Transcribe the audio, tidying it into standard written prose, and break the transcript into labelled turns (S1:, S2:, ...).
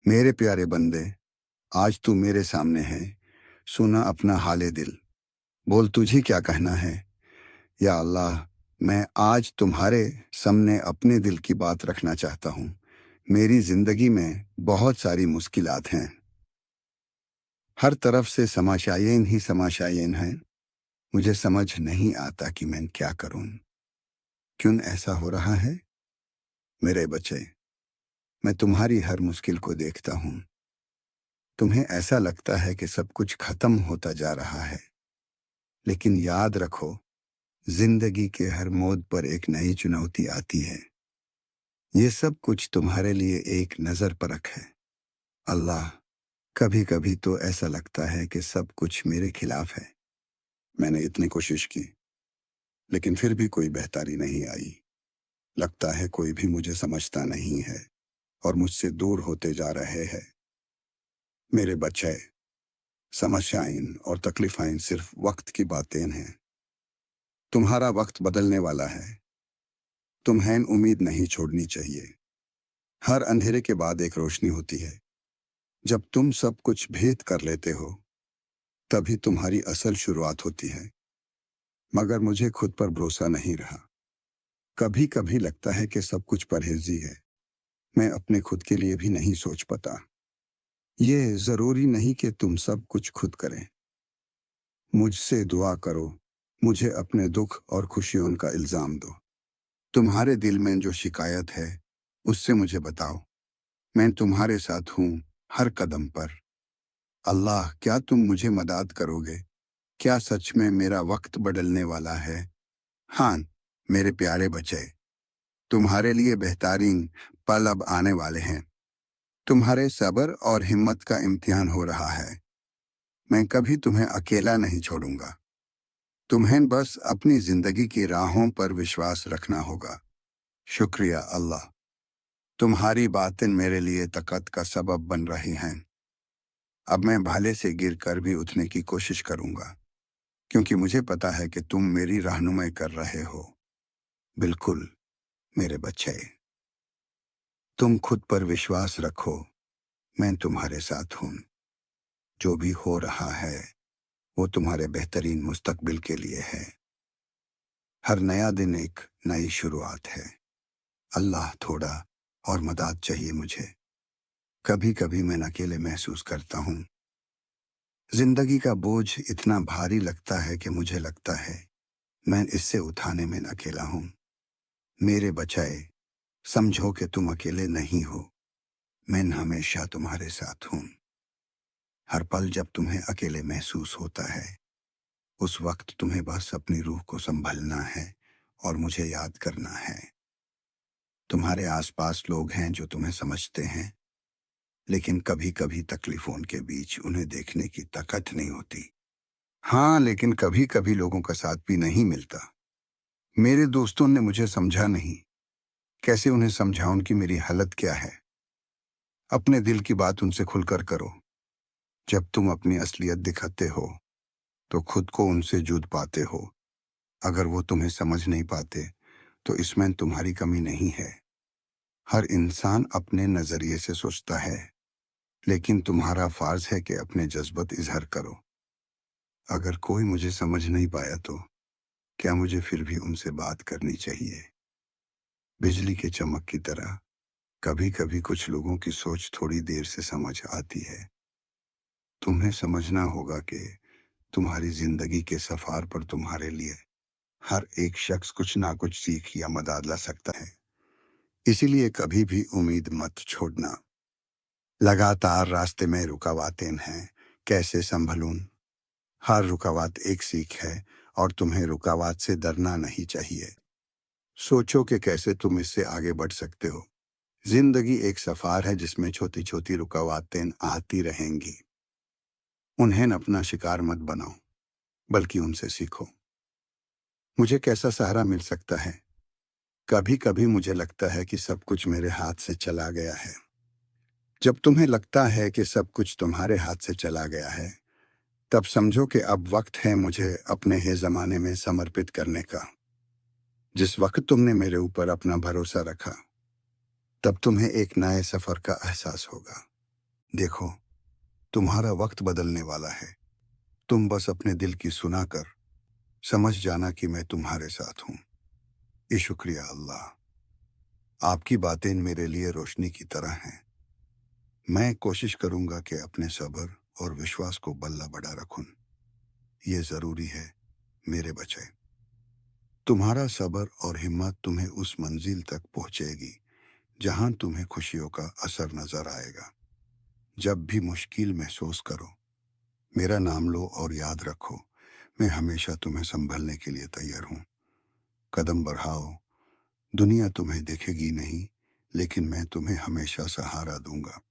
S1: मेरे प्यारे बंदे, आज तू मेरे सामने है। सुना अपना हाले दिल। बोल तुझे क्या कहना है। या अल्लाह, मैं आज तुम्हारे सामने अपने दिल की बात रखना चाहता हूँ। मेरी जिंदगी में बहुत सारी मुश्किलात हैं। हर तरफ से समाशायन ही समाशायन हैं। मुझे समझ नहीं आता कि मैं क्या करूं। क्यों ऐसा हो रहा है? मेरे बच्चे, मैं तुम्हारी हर मुश्किल को देखता हूँ। तुम्हें ऐसा लगता है कि सब कुछ खत्म होता जा रहा है, लेकिन याद रखो, जिंदगी के हर मोड़ पर एक नई चुनौती आती है। ये सब कुछ तुम्हारे लिए एक नजर परख है। अल्लाह, कभी कभी तो ऐसा लगता है कि सब कुछ मेरे खिलाफ है। मैंने इतनी कोशिश की, लेकिन फिर भी कोई बेहतरी नहीं आई। लगता है कोई भी मुझे समझता नहीं है और मुझसे दूर होते जा रहे हैं। मेरे बच्चे, समस्याएं और तकलीफें सिर्फ वक्त की बातें हैं। तुम्हारा वक्त बदलने वाला है। तुम्हें उम्मीद नहीं छोड़नी चाहिए। हर अंधेरे के बाद एक रोशनी होती है। जब तुम सब कुछ भेद कर लेते हो, तभी तुम्हारी असल शुरुआत होती है। मगर मुझे खुद पर भरोसा नहीं रहा। कभी कभी लगता है कि सब कुछ परहेजी है। मैं अपने खुद के लिए भी नहीं सोच पाता। ये जरूरी नहीं कि तुम सब कुछ खुद करें। मुझसे दुआ करो। मुझे अपने दुख और खुशियों का इल्जाम दो। तुम्हारे दिल में जो शिकायत है, उससे मुझे बताओ। मैं तुम्हारे साथ हूँ, हर कदम पर। अल्लाह, क्या तुम मुझे मदद करोगे? क्या सच में मेरा वक्त बदलने वाला है? हाँ, मेरे प्यारे बच्चे, तुम्हारे लिए बेहतरीन पल अब आने वाले हैं। तुम्हारे सब्र और हिम्मत का इम्तिहान हो रहा है। मैं कभी तुम्हें अकेला नहीं छोड़ूंगा। तुम्हें बस अपनी जिंदगी की राहों पर विश्वास रखना होगा। शुक्रिया अल्लाह, तुम्हारी बातें मेरे लिए ताकत का सबब बन रही हैं। अब मैं भाले से गिर कर भी उठने की कोशिश करूंगा, क्योंकि मुझे पता है कि तुम मेरी रहनुमाई कर रहे हो। बिल्कुल मेरे बच्चे, तुम खुद पर विश्वास रखो। मैं तुम्हारे साथ हूँ। जो भी हो रहा है, वो तुम्हारे बेहतरीन मुस्तकबिल के लिए है। हर नया दिन एक नई शुरुआत है। अल्लाह, थोड़ा और मदद चाहिए मुझे। कभी कभी मैं अकेले महसूस करता हूँ। जिंदगी का बोझ इतना भारी लगता है कि मुझे लगता है मैं इससे उठाने में अकेला हूँ। मेरे बचाए, समझो कि तुम अकेले नहीं हो। मैं हमेशा तुम्हारे साथ हूँ। हर पल जब तुम्हें अकेले महसूस होता है, उस वक्त तुम्हें बस अपनी रूह को संभलना है और मुझे याद करना है। तुम्हारे आसपास लोग हैं जो तुम्हें समझते हैं, लेकिन कभी कभी तकलीफों के बीच उन्हें देखने की ताकत नहीं होती। हाँ, लेकिन कभी कभी लोगों का साथ भी नहीं मिलता। मेरे दोस्तों ने मुझे समझा नहीं। कैसे उन्हें समझाऊं कि मेरी हालत क्या है? अपने दिल की बात उनसे खुलकर करो। जब तुम अपनी असलियत दिखाते हो, तो खुद को उनसे जुड़ पाते हो। अगर वो तुम्हें समझ नहीं पाते, तो इसमें तुम्हारी कमी नहीं है। हर इंसान अपने नजरिए से सोचता है, लेकिन तुम्हारा फर्ज है कि अपने जज्बात इजहार करो। अगर कोई मुझे समझ नहीं पाया, तो क्या मुझे फिर भी उनसे बात करनी चाहिए? बिजली के चमक की तरह कभी कभी कुछ लोगों की सोच थोड़ी देर से समझ आती है। तुम्हें समझना होगा कि तुम्हारी जिंदगी के सफर पर तुम्हारे लिए हर एक शख्स कुछ ना कुछ सीख या मदद ला सकता है। इसीलिए कभी भी उम्मीद मत छोड़ना। लगातार रास्ते में रुकावटें हैं। कैसे संभलूं? हर रुकावट एक सीख है, और तुम्हें रुकावट से डरना नहीं चाहिए। सोचो कि कैसे तुम इससे आगे बढ़ सकते हो। जिंदगी एक सफर है जिसमें छोटी छोटी रुकावटें आती रहेंगी। उन्हें अपना शिकार मत बनाओ, बल्कि उनसे सीखो। मुझे कैसा सहारा मिल सकता है? कभी कभी मुझे लगता है कि सब कुछ मेरे हाथ से चला गया है। जब तुम्हें लगता है कि सब कुछ तुम्हारे हाथ से चला गया है, तब समझो कि अब वक्त है मुझे अपने ही जमाने में समर्पित करने का। जिस वक्त तुमने मेरे ऊपर अपना भरोसा रखा, तब तुम्हें एक नए सफर का एहसास होगा। دیکھو، تمہارا وقت بدلنے والا ہے۔ تم بس اپنے دل کی سنا کر سمجھ جانا کہ میں تمہارے ساتھ ہوں۔ یہ شکریہ اللہ، آپ کی باتیں میرے لیے روشنی کی طرح ہیں۔ میں کوشش کروں گا کہ اپنے صبر اور وشواس کو بلّا بڑا رکھوں۔ یہ ضروری ہے میرے بچے۔ تمہارا صبر اور ہمت تمہیں اس منزل تک پہنچے گی جہاں تمہیں خوشیوں کا اثر نظر آئے گا۔ جب بھی مشکل محسوس کرو، میرا نام لو اور یاد رکھو، میں ہمیشہ تمہیں سنبھلنے کے لیے تیار ہوں۔ قدم بڑھاؤ، دنیا تمہیں دیکھے گی نہیں، لیکن میں تمہیں ہمیشہ سہارا دوں گا۔